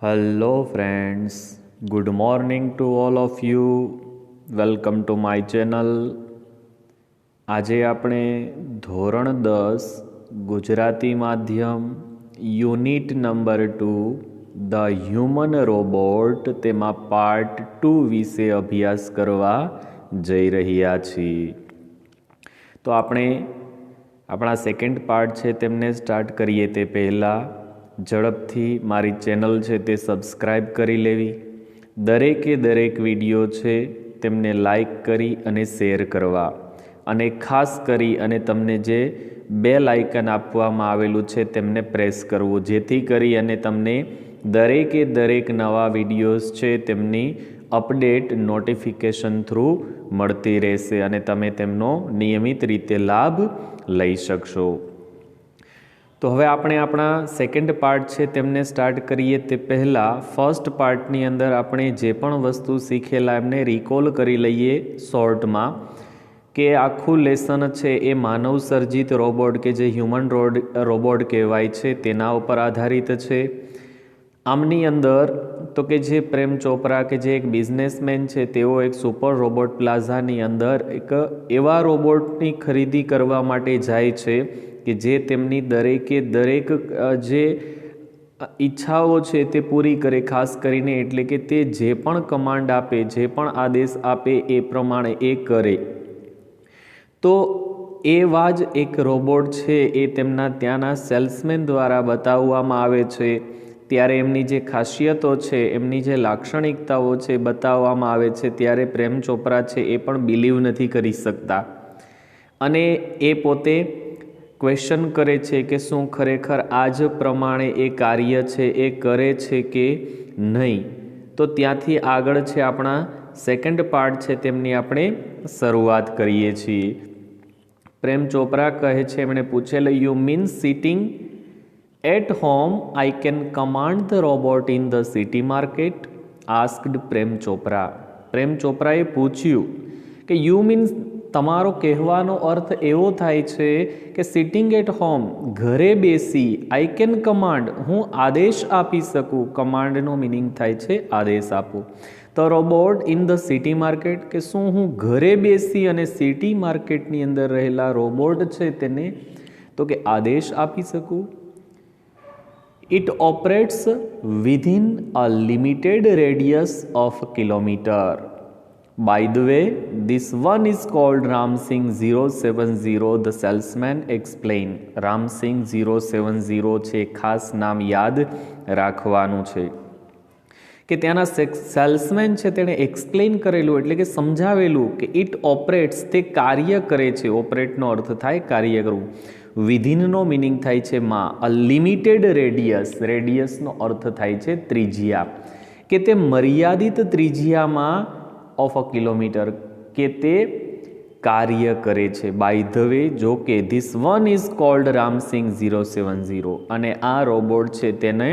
Hello, friends. Good morning to all of you. Welcome to my channel. આજે આપણે ધોરણ 10 ગુજરાતી માધ્યમ unit number 2 the human robot તેમાં part 2 વિશે અભ્યાસ કરવા જઈ રહ્યા છીએ. તો આપણે આપણા સેકન્ડ પાર્ટ છે તેમને સ્ટાર્ટ કરીએ તે પહેલાં ઝડપથી મારી ચેનલ છે તે સબસ્ક્રાઈબ કરી લેવી, દરેક વિડીયો છે તેમને લાઈક કરી અને શેર કરવા, અને ખાસ કરી અને તમને જે બેલ આઇકન આપવામાં આવેલું છે તેમને પ્રેસ કરવું, જેથી કરી અને તમને દરેક નવા વિડીયોઝ છે તેમની અપડેટ નોટિફિકેશન થ્રુ મળતી રહેશે અને તમે તેમનો નિયમિત રીતે લાભ લઈ શકશો. તો હવે આપણે આપણા સેકન્ડ પાર્ટ છે તેમને સ્ટાર્ટ કરીએ તે પહેલાં ફર્સ્ટ પાર્ટની અંદર આપણે જે પણ વસ્તુ શીખેલા એમને રિકોલ કરી લઈએ શોર્ટમાં, કે આખું લેસન છે એ માનવ સર્જિત રોબોટ કે જે હ્યુમન રોબોટ કહેવાય છે તેના ઉપર આધારિત છે. આમની અંદર તો કે જે પ્રેમ ચોપરા કે જે એક બિઝનેસમેન છે તેઓ એક સુપર રોબોટ પ્લાઝાની અંદર એક એવા રોબોટની ખરીદી કરવા માટે જાય છે કે જે તેમની દરેક જે ઈચ્છાઓ છે તે પૂરી કરે, ખાસ કરીને એટલે કે તે જે પણ કમાન્ડ આપે, જે પણ આદેશ આપે એ પ્રમાણે એ કરે. તો એવા જ એક રોબોટ છે એ તેમના ત્યાંના સેલ્સમેન દ્વારા બતાવવામાં આવે છે. ત્યારે એમની જે ખાસિયતો છે, એમની જે લાક્ષણિકતાઓ છે બતાવવામાં આવે છે, ત્યારે પ્રેમ ચોપરા છે એ પણ બિલીવ નથી કરી શકતા અને એ પોતે ક્વેશ્ચન કરે છે કે શું ખરેખર આ જ પ્રમાણે એ કાર્ય છે એ કરે છે કે નહીં. તો ત્યાંથી આગળ છે આપણા સેકન્ડ પાર્ટ છે તેમની આપણે શરૂઆત કરીએ છીએ. પ્રેમ ચોપરા કહે છે, એમણે પૂછેલું, you mean sitting at home I can command the robot in the city market? Asked Prem Chopra. Prem ચોપરાએ પૂછ્યું કે યુ મીન્સ, તમારો કહેવાનો અર્થ એવો થાય છે કે સિટિંગ એટ હોમ, ઘરે બેસી, આઈ કેન કમાન્ડ, હું આદેશ આપી શકું. કમાન્ડનો મિનિંગ થાય છે આદેશ આપવું. તો robot in the city market, કે શું હું ઘરે બેસી અને સિટી માર્કેટની અંદર રહેલા રોબોટ છે તેને તો કે આદેશ આપી શકું. It operates within a limited radius of kilometre. By the way, this one is called Ramsing 070, the salesman explained. Ramsing 070 છે, ખાસ નામ યાદ રાખવાનું છે. કે ત્યાંના સેલ્સમેન છે તેણે એક્સપ્લેન કરેલું એટલે કે સમજાવેલું કે ઇટ ઓપરેટ્સ, તે કાર્ય કરે છે. ઓપરેટનો અર્થ થાય કાર્ય કરવું. વિધિનનો મિનિંગ થાય છે માં. અ લિમિટેડ રેડિયસ, રેડિયસનો અર્થ થાય છે ત્રિજ્યા, કે તે મર્યાદિત ત્રિજ્યામાં ઓફ અ કિલોમીટર, કે તે કાર્ય કરે છે. બાય ધ વે, જો કે this one is called Ram Singh 070, અને આ રોબોટ છે તેને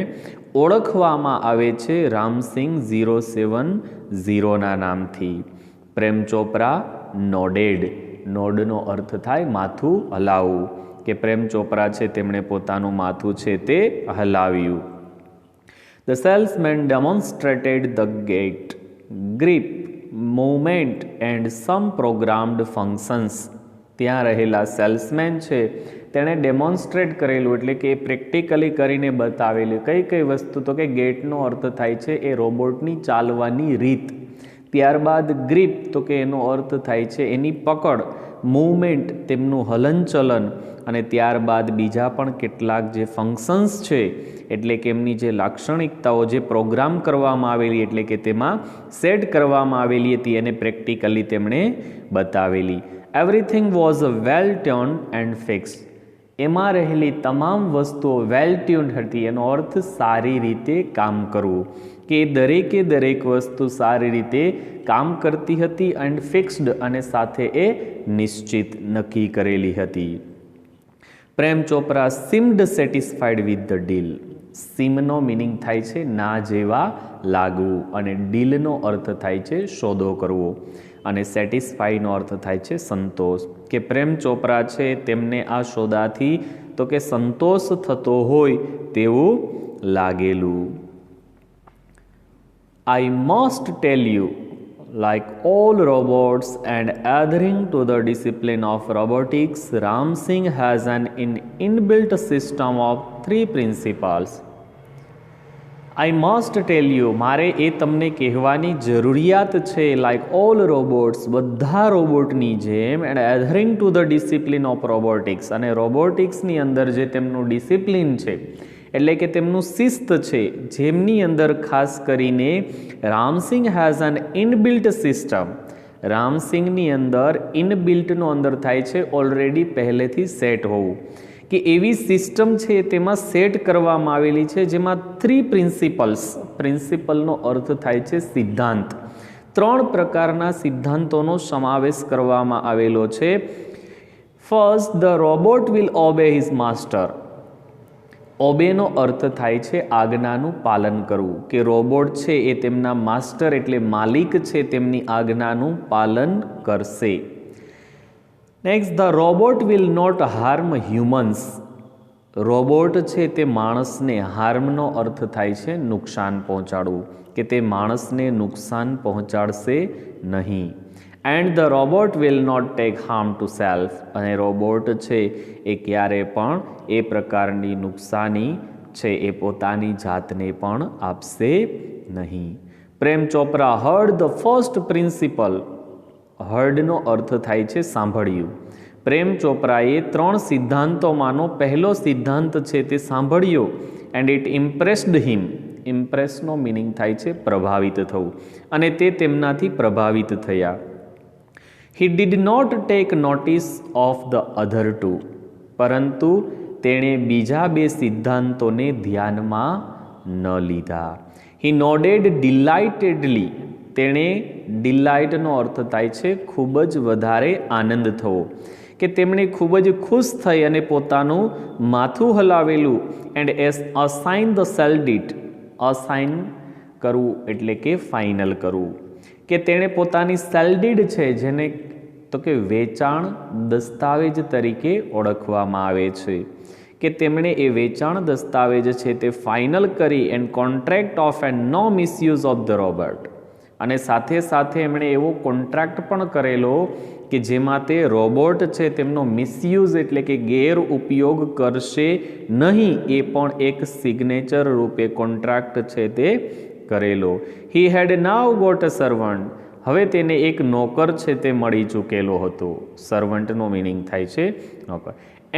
ઓળખવામાં આવે છે રામસિંગ 070ના નામથી. પ્રેમ ચોપરા નોડેડ. નોડનો અર્થ થાય માથું હલાવવું, કે પ્રેમ ચોપરા છે તેમણે પોતાનું માથું છે તે હલાવ્યું. The salesman demonstrated the gate, grip, movement and some programmed functions. ત્યાં રહેલા સેલ્સમેન છે તેણે ડેમોન્સ્ટ્રેટ કરેલું એટલે કે પ્રેક્ટિકલી કરીને બતાવેલું. કઈ વસ્તુ તો કે ગેટનો અર્થ થાય છે એ રોબોટની ચાલવાની રીત. ત્યારબાદ ગ્રીપ તો કે એનો અર્થ થાય છે એની પકડ. મૂવમેન્ટ તેમનું હલનચલન, અને ત્યારબાદ બીજા પણ કેટલાક જે ફંક્શન્સ છે એટલે કે એમની જે લાક્ષણિકતાઓ જે પ્રોગ્રામ કરવામાં આવેલી એટલે કે તેમાં સેટ કરવામાં આવેલી હતી એને પ્રેક્ટિકલી તેમણે બતાવેલી. Everything was well tuned and fixed. એમાં રહેલી તમામ વસ્તુઓ વેલ ટ્યુન્ડ હતી, એનો અર્થ સારી રીતે કામ કરવું, કે દરેક વસ્તુ સારી રીતે કામ કરતી હતી. એન્ડ ફિક્સ્ડ, અને સાથે એ નિશ્ચિત નક્કી કરેલી હતી. Prem Chopra seemed satisfied with the deal. સીમનો મિનિંગ થાય છે ના જેવા લાગવું, અને ડીલનો અર્થ થાય છે સોદો કરવો, અને સેટિસ્ફાઈનો અર્થ થાય છે સંતોષ. કે પ્રેમ ચોપરા છે તેમને આ સોદાથી તો કે સંતોષ થતો હોય તેવું લાગેલું. I must tell you, like all robots and adhering to the discipline of robotics, Ram Singh has an inbuilt system of 3 principles. I must tell you, મારે એ તમને કહેવાની જરૂરિયાત છે, like all robots, બધા રોબોટની જેમ, and adhering to the discipline of robotics, અને રોબોટિક્સની અંદર જે તેમનું ડિસિપ્લિન છે, એટલે કે તેમનું શિસ્ત છે, જેમની અંદર ખાસ કરીને Ramsingh has an inbuilt system. રામસિંગની અંદર ઇનબિલ્ટનો અંદર થાય છે ઓલરેડી પહેલેથી સેટ હોવું, કે એવી સિસ્ટમ છે તેમાં સેટ કરવામાં આવેલી છે, જેમાં 3 પ્રિન્સિપલ્સ, પ્રિન્સિપલનો અર્થ થાય છે સિદ્ધાંત, 3 પ્રકારના સિદ્ધાંતોનો સમાવેશ કરવામાં આવેલો છે. First, the robot will obey his master. ઓબેનો અર્થ થાય છે આજ્ઞાનું પાલન કરવું, કે રોબોટ છે એ તેમના માસ્ટર એટલે માલિક છે તેમની આજ્ઞાનું પાલન કરશે. Next, the robot will not harm humans. Robot છે તે માણસને, હાર્મનો અર્થ થાય છે નુકસાન પહોંચાડવું, કે તે માણસને નુકસાન પહોંચાડશે નહીં. And the robot will not take harm to self. અને રોબોટ છે એ ક્યારે પણ એ પ્રકારની નુકસાની છે એ પોતાની જાતને પણ આપશે નહીં. Prem Chopra heard the first principle. હર્ડનો અર્થ થાય છે સાંભળ્યું. પ્રેમ ચોપરાએ 3 સિદ્ધાંતોમાંનો પહેલો સિદ્ધાંત છે તે સાંભળ્યો, એન્ડ ઇટ ઇમ્પ્રેસ્ડ હિમ. ઇમ્પ્રેસનો મિનિંગ થાય છે પ્રભાવિત થવું, અને તે તેમનાથી પ્રભાવિત થયા. He did not take notice of the other 2. પરંતુ તેણે બીજા 2 સિદ્ધાંતોને ધ્યાનમાં ન લીધા. He nodded delightedly. તેણે ડિલાઇટનો અર્થ થાય છે ખૂબ જ વધારે આનંદ થવો, કે તેમણે ખૂબ જ ખુશ થઈ અને પોતાનું માથું હલાવેલું. એન્ડ અસાઇન ધ સેલ્ડિટ. અસાઇન કરવું એટલે કે ફાઇનલ કરવું, કે તેણે પોતાની સેલ્ડિડ છે, જેને તો કે વેચાણ દસ્તાવેજ તરીકે ઓળખવામાં આવે છે, કે તેમણે એ વેચાણ દસ્તાવેજ છે તે ફાઇનલ કરી. And contract of and no misuse of the robot. અને સાથે સાથે એમણે એવો કોન્ટ્રાક્ટ પણ કરેલો કે જેમાં તે રોબોટ છે તેમનો મિસયુઝ એટલે કે ગેરઉપયોગ કરશે નહીં, એ પણ એક સિગ્નેચર રૂપે કોન્ટ્રાક્ટ છે તે કરેલો. હી હેડ નાવ ગોટ અ સર્વન્ટ. હવે તેને એક નોકર છે તે મળી ચૂકેલો હતો. સર્વન્ટનો મિનિંગ થાય છે નોકર.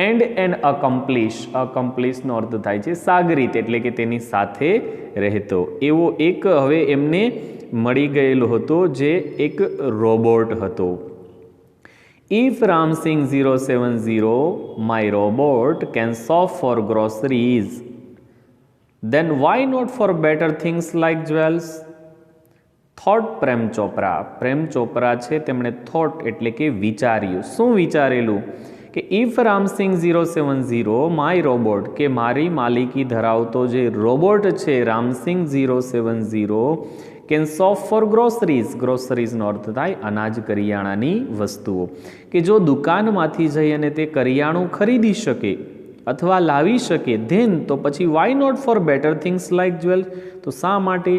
And N અકમ્પ્લિશ. અકમ્પ્લિશનો અર્થ થાય છે સાગરીત, એટલે કે તેની સાથે રહેતો. એવો એક હવે એમને મળી ગયેલો હતો જે એક રોબોટ હતો. If Ramsingh 070, my robot can shop for groceries, then why not for better things like jewels? Thought Prem Chopra. Prem Chopra છે તેમણે થોટ એટલે કે વિચાર્યું. શું વિચારેલું? કે ઇફ રામસિંગ 070, માય રોબોટ, કે મારી માલિકી ધરાવતો જે રોબોટ છે Ramsingh 070, can shop for groceries. ગ્રોસરીઝનો અર્થ થાય અનાજ કરિયાણાની વસ્તુઓ, કે જો દુકાનમાંથી જઈ અને તે કરિયાણું ખરીદી શકે અથવા લાવી શકે, ધેન તો પછી why not for better things like jewels. તો શા માટે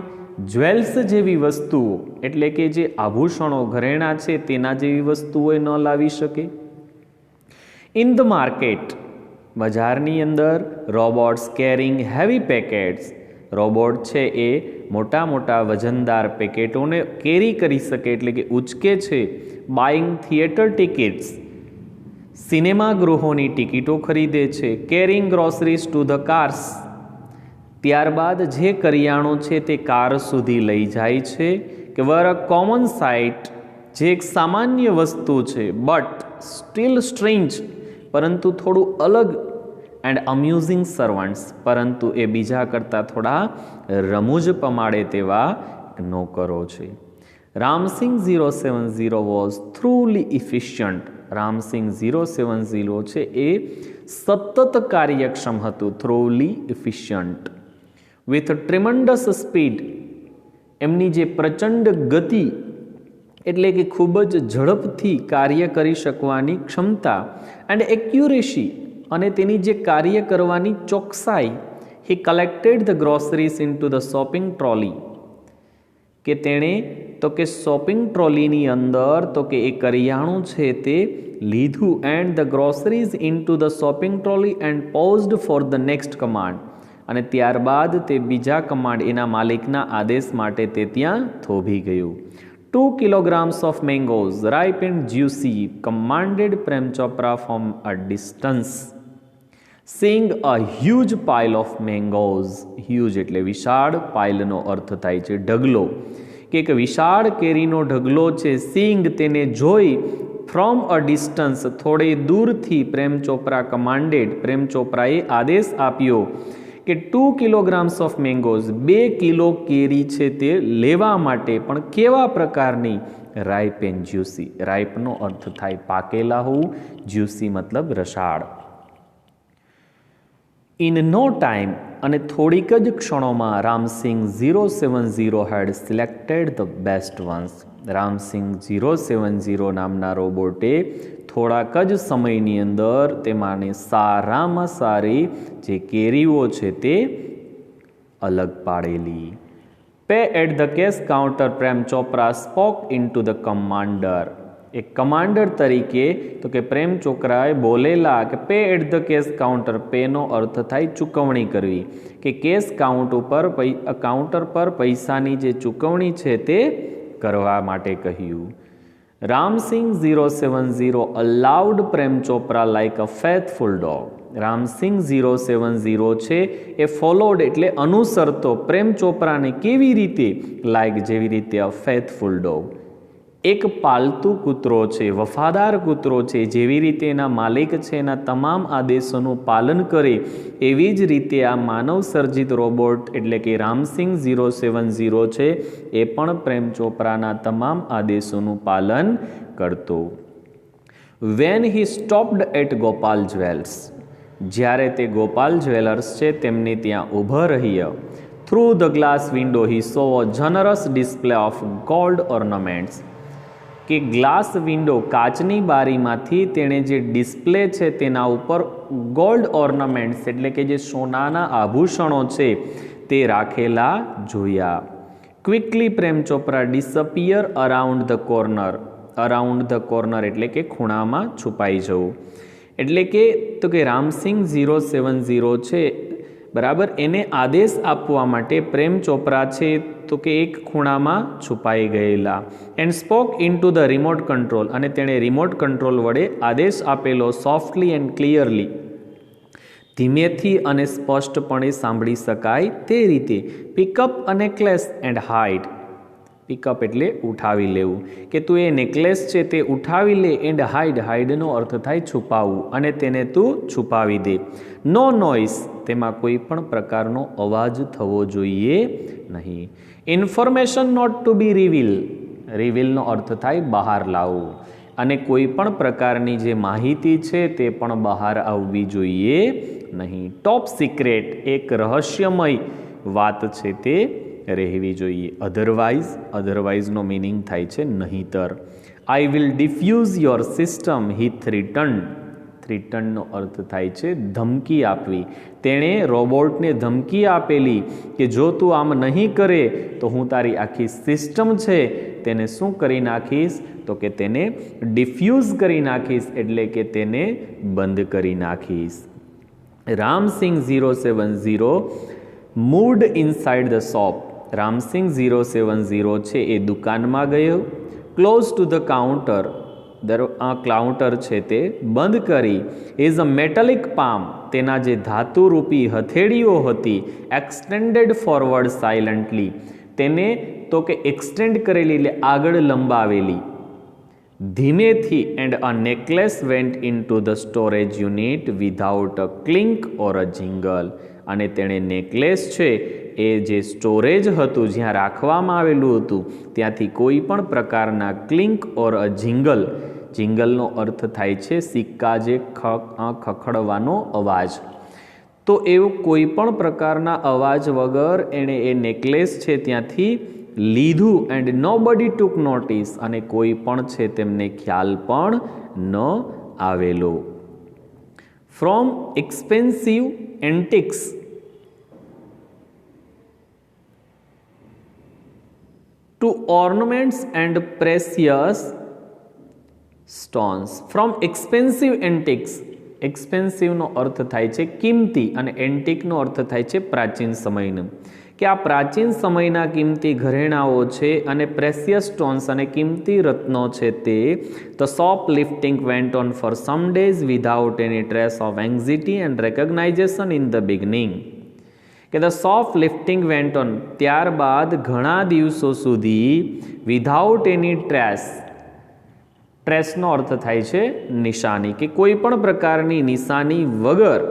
જ્વેલ્સ જેવી વસ્તુઓ એટલે કે જે આભૂષણો ઘરેણાં છે તેના જેવી વસ્તુઓ ન લાવી શકે. In the market. બજારની અંદર robots carrying heavy packets. Robot છે એ મોટા મોટા વજનદાર પેકેટોને કેરી કરી શકે એટલે કે ઉચકે છે. Buying theatre tickets. સિનેમા ગૃહોની ટિકિટો ખરીદે છે. Carrying groceries to the cars. ત્યારબાદ જે કરિયાણું છે તે કાર સુધી લઈ જાય છે. કે વર અ કોમન સાઇટ. જે એક સામાન્ય વસ્તુ છે, બટ સ્ટીલ સ્ટ્રેન્જ, પરંતુ થોડું અલગ. And amusing servants. પરંતુ એ બીજા કરતાં થોડા રમૂજ પમાડે તેવા નોકરો છે. Ramsingh 070 was truly efficient. Ramsingh 070 છે એ સતત કાર્યક્ષમ હતું. Truly efficient. With tremendous speed. એમની જે પ્રચંડ ગતિ એટલે કે ખૂબ જ ઝડપથી કાર્ય કરી શકવાની ક્ષમતા. And accuracy. અને તેની જે કાર્ય કરવાની ચોકસાઈ. He collected the groceries into the shopping trolley. કે તેણે તો કે શોપિંગ ટ્રોલીની અંદર તો કે એ કરિયાણું છે તે લીધું and the groceries into the shopping trolley and paused for the next command, અને ત્યારબાદ તે બીજા કમાન્ડ એના માલિકના આદેશ માટે તે ત્યાં થોભી ગયું. 2 kilograms of mangoes, ripe and juicy, commanded Prem Chopra from a distance. Seeing a huge pile of mangoes, huge એટલે વિશાળ, પાઇલનો અર્થ થાય છે ઢગલો, કે એક વિશાળ કેરીનો ઢગલો છે. સિંગ તેને જોઈ, ફ્રોમ અ ડિસ્ટન્સ થોડે દૂરથી, પ્રેમ ચોપરા કમાન્ડેડ પ્રેમ ચોપરાએ આદેશ આપ્યો કે 2 kilograms of mangoes 2 કિલો કેરી છે તે લેવા માટે, પણ કેવા પ્રકારની? Ripe and juicy. રાઇપનો અર્થ થાય પાકેલા હોવું, જ્યુસી મતલબ રસાળ. ઇન નો ટાઈમ અને થોડીક જ ક્ષણોમાં Ramsingh 070 had selected the best ones. Ramsingh 070 નામના રોબોટે થોડાક જ સમયની અંદર તેમાંની સારામાં સારી જે કેરીઓ છે તે અલગ પાડેલી. Pay at the cash counter Prem Chopra spoke into the commander. એક કમાન્ડર તરીકે તો કે પ્રેમ ચોપરાએ બોલેલા કે pay at the cash counter. પેનો અર્થ થાય ચૂકવણી કરવી, કે કેશ કાઉન્ટર પર પૈસાની જે ચૂકવણી છે તે કરવા માટે કહ્યું. Ram Singh 070 allowed Prem Chopra like a faithful dog. Ram Singh 070 છે એ ફોલોડ એટલે અનુસરતો પ્રેમ ચોપરાને કેવી રીતે? લાઇક જેવી રીતે અ ફેથફુલ ડોગ, એક પાલતુ કૂતરો છે, વફાદાર કૂતરો છે, જેવી રીતે એના માલિક છે એના તમામ આદેશોનું પાલન કરે, એવી જ રીતે આ માનવ સર્જિત રોબોટ એટલે કે રામસિંગ 070 છે એ પણ પ્રેમ ચોપરાના તમામ આદેશોનું પાલન કરતો. When he stopped at Gopal jewels. જ્યારે તે ગોપાલ જ્વેલર્સ છે તેમની ત્યાં ઊભો રહ્યો. Through the glass window he saw a generous display of gold ornaments. કે ગ્લાસ વિન્ડો કાચની બારીમાંથી તેણે જે ડિસ્પ્લે છે તેના ઉપર ગોલ્ડ ઓર્નામેન્ટ્સ એટલે કે જે સોનાના આભૂષણો છે તે રાખેલા જોયા. Quickly Prem Chopra disappear around the corner. Around the corner એટલે કે ખૂણામાં છુપાઈ જવું. એટલે કે તો કે રામસિંગ 070 છે બરાબર, એને આદેશ આપવા માટે પ્રેમ ચોપરા છે તો કે એક ખૂણામાં છુપાઈ ગયેલા. And spoke into the remote control. અને તેણે રિમોટ કંટ્રોલ વડે આદેશ આપેલો સોફ્ટલી એન્ડ ક્લિયરલી, ધીમેથી અને સ્પષ્ટપણે સાંભળી શકાય તે રીતે. Pick up a necklace and hide. Pick up એટલે ઉઠાવી લેવું, કે તું એ નેકલેસ છે તે ઉઠાવી લે. એન્ડ હાઇડ, હાઇડનો અર્થ થાય છુપાવવું, અને તેને તું છુપાવી દે. નો નોઇસ, તેમાં કોઈ પણ પ્રકારનો અવાજ થવો જોઈએ નહીં. Information not to be reveal. રિવીલનો અર્થ થાય બહાર લાવવું, અને કોઈ પણ પ્રકારની જે માહિતી છે તે પણ બહાર આવવી જોઈએ નહીં. ટોપ સિક્રેટ, એક રહસ્યમય વાત છે તે રહેવી જોઈએ. અધરવાઇઝનો મિનિંગ થાય છે નહીતર. I will defuse your system he threatened. થ્રીટનનો અર્થ થાય છે ધમકી આપવી. તેણે રોબોટને ધમકી આપેલી કે જો તું આમ નહીં કરે તો હું તારી આખી સિસ્ટમ છે તેને શું કરી નાખીશ? તો કે તેને ડિફ્યુઝ કરી નાખીશ, એટલે કે તેને બંધ કરી નાખીશ. Ramsingh 070 moved inside the shop. Ramsingh 070 છે એ દુકાનમાં ગયો. Close to the counter. Counter છે તે બંધ કરી. Is a metallic palm. તેના જે ધાતુરૂપી હથેળીઓ હતી. Extended forward silently. તેને તો કે એક્સટેન્ડ કરેલી એટલે આગળ લંબાવેલી ધીમેથી. And a necklace went into the storage unit without a clink or a jingle. અને તેણે નેકલેસ છે એ જે સ્ટોરેજ હતું જ્યાં રાખવામાં આવેલું હતું ત્યાંથી કોઈ પણ પ્રકારના ક્લિંક ઓર અ જિંગલ. જિંગલનો અર્થ થાય છે સિક્કા જે ખખડવાનો અવાજ. તો એવું કોઈ પણ પ્રકારના અવાજ વગર એણે એ નેકલેસ છે ત્યાંથી લીધું. એન્ડ નો બડી ટુક નોટિસ. અને કોઈ પણ છે તેમને ખ્યાલ પણ ન આવેલો. From expensive antiques. To ornaments and precious stones from expensive antiques. એક્સપેન્સિવનો અર્થ થાય છે કિંમતી અને એન્ટિકનો અર્થ થાય છે પ્રાચીન સમયનો, કે આ પ્રાચીન સમયના કિંમતી ઘરેણાઓ છે અને પ્રેસિયસ સ્ટોન્સ અને કિંમતી રત્નો છે તે the shoplifting went on for some days without any trace of anxiety and recognisation in the beginning. કે the shoplifting went on, ત્યારબાદ ઘણા દિવસો સુધી વિધાઉટ એની ટ્રેસ, ટ્રેસનો અર્થ થાય છે નિશાની, કે કોઈ પણ પ્રકારની નિશાની વગર,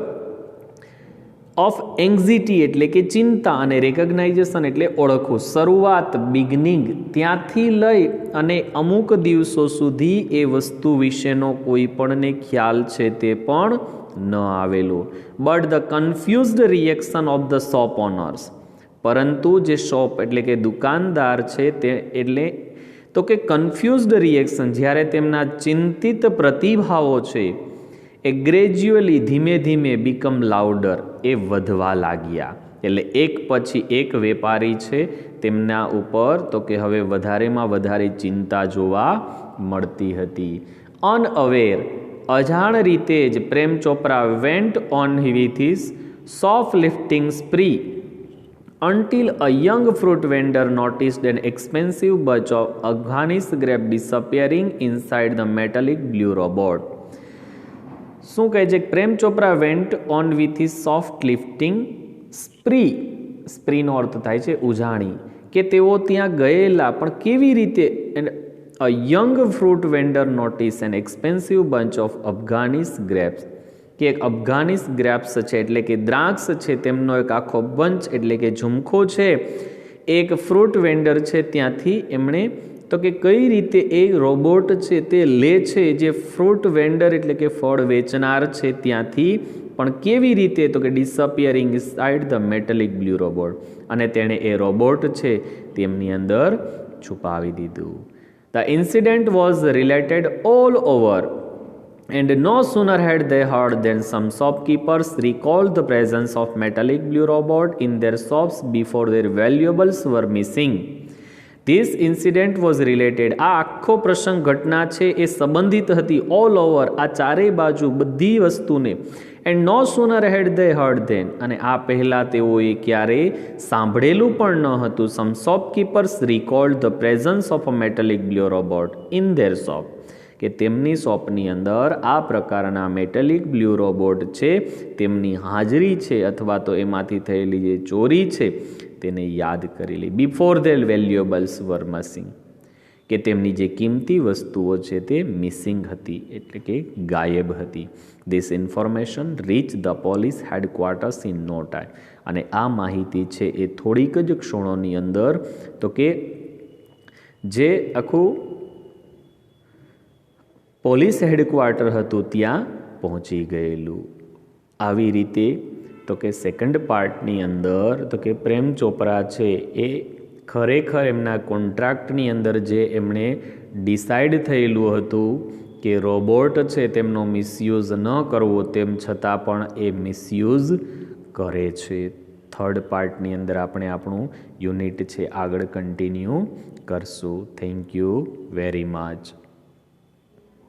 ઓફ એન્ઝાઇટી એટલે કે ચિંતા અને રેકગ્નાઇઝેશન એટલે ઓળખવું, શરૂઆત બિગનિંગ ત્યાંથી લઈ અને અમુક દિવસો સુધી એ વસ્તુ વિશેનો કોઈ પણને ખ્યાલ છે તે પણ ન આવેલો. But the confused reaction of the shop owners, પરંતુ જે શોપ એટલે કે દુકાનદાર છે તે એટલે તો કે કન્ફ્યુઝડ રિએક્શન, જ્યારે તેમના ચિંતિત પ્રતિભાવો છે એ ગ્રેજ્યુઅલી ધીમે ધીમે બીકમ લાઉડર, એ વધવા લાગ્યા. એટલે એક પછી એક વેપારી છે તેમના ઉપર તો કે હવે વધારેમાં વધારે ચિંતા જોવા મળતી હતી. અનઅવેર, અજાણ રીતે જ Prem Chopra went on with his shoplifting spree until a young fruit vendor noticed an expensive bunch of Afghani grape disappearing inside the metallic blue robot. શું કહે છે? Prem Chopra went on with his soft lifting spree. સ્પ્રીનો અર્થ થાય છે ઉજાણી, કે તેઓ ત્યાં ગયેલા, પણ કેવી રીતે? A young fruit vendor notice an expensive bunch of Afghanis grapes, કે એક અફઘાનીસ ગ્રેપ્સ છે એટલે કે દ્રાક્ષ છે તેમનો એક આખો બંચ એટલે કે ઝુમખો છે, એક ફ્રૂટ વેન્ડર છે ત્યાંથી એમણે તો કે કઈ રીતે એ રોબોટ છે તે લે છે, જે ફ્રૂટ વેન્ડર એટલે કે ફળ વેચનાર છે ત્યાંથી, પણ કેવી રીતે? તો કે disappearing inside the metallic blue robot, અને તેણે એ રોબોટ છે તેમની અંદર છુપાવી દીધું. The incident was related all over and no sooner had they heard than some shopkeepers recalled the presence of metallic blue robot in their shops before their valuables were missing. This incident was related, આ આખો પ્રસંગ ઘટના છે એ સંબંધિત હતી all over, આ ચારેય બાજુ બધી વસ્તુને, and no sooner had they heard then, અને આ પહેલાં તેઓએ ક્યારેય સાંભળેલું પણ ન હતું. સમ શોપકીપર્સ recalled the presence of a metallic blue robot in their shop, કે તેમની શોપની અંદર આ પ્રકારના મેટેલિક બ્લુ રોબોટ છે તેમની હાજરી છે, અથવા તો એમાંથી થયેલી જે ચોરી છે તેને યાદ કરી લે. બિફોર ધેર વેલ્યુએબલ્સ વર મિસિંગ, કે તેમની જે કિંમતી વસ્તુઓ છે તે મિસિંગ હતી એટલે કે ગાયબ હતી. This information reach the police headquarters in no time, અને આ માહિતી છે એ થોડીક જ ક્ષણોની અંદર તો કે જે આખું પોલીસ હેડક્વાર્ટર હતું ત્યાં પહોંચી ગયેલું. આવી રીતે તો કે સેકન્ડ પાર્ટની અંદર તો કે પ્રેમ ચોપરા છે એ ખરેખર એમના કોન્ટ્રાક્ટની અંદર જે એમણે ડિસાઇડ થયેલું હતું કે રોબોટ છે તેમનો મિસયુઝ ન કરવો, તેમ છતાં પણ એ મિસયુઝ કરે છે. થર્ડ પાર્ટની અંદર આપણે આપણું યુનિટ છે આગળ કન્ટિન્યુ કરશું. Thank you very much.